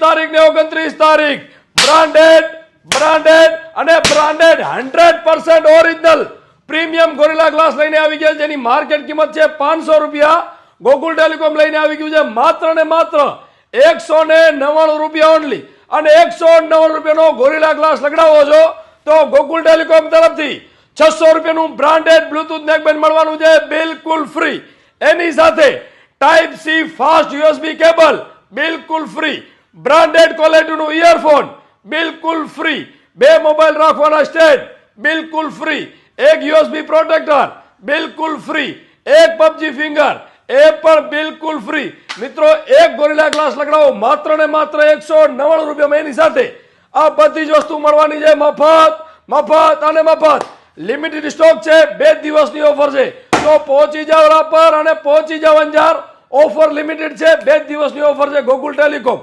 તારીખ ને 29 તારીખ બ્રાન્ડેડ અને branded 100% original premium gorilla glass લઈને આવી ગયા, જેની માર્કેટ કિંમત છે 500 રૂપિયા. ગોકુલ ટેલિકોમ લઈને આવી ગયું છે માત્ર ને માત્ર 199 રૂપિયા ઓનલી. અને 199 રૂપિયાનો ગોરિલા ગ્લાસ લગાડવો છો તો ગોકુલ ટેલિકોમ તરફથી 600 રૂપિયાનું બ્રાન્ડેડ બ્લુટૂથ નેકબેન્ડ મળવાનું છે બિલકુલ ફ્રી. એની સાથે type C fast USB cable બિલકુલ ફ્રી, બ્રાન્ડેડ ક્વોલિટીનું ઇયરફોન બિલકુલ ફ્રી, 2 મોબાઈલ રાખવાના સ્ટેન્ડ બિલકુલ ફ્રી, 1 યુએસબી પ્રોટેક્ટર બિલકુલ ફ્રી, 1 પબજી ફિંગર એ પણ બિલકુલ ફ્રી. મિત્રો, એક ગોરિલા ગ્લાસ લગાડો માત્ર ને માત્ર 199 રૂપિયામાં. એની સાથે આ બધી જ વસ્તુ મળવાની છે મફત અને મફત. લિમિટેડ સ્ટોક છે, 2 દિવસની ઓફર છે, તો પહોંચી જાવ રાપર અને પહોંચી જાવ અંજાર. ઓફર લિમિટેડ છે, 2 દિવસની ઓફર છે. ગોકુલ ટેલિકોમ.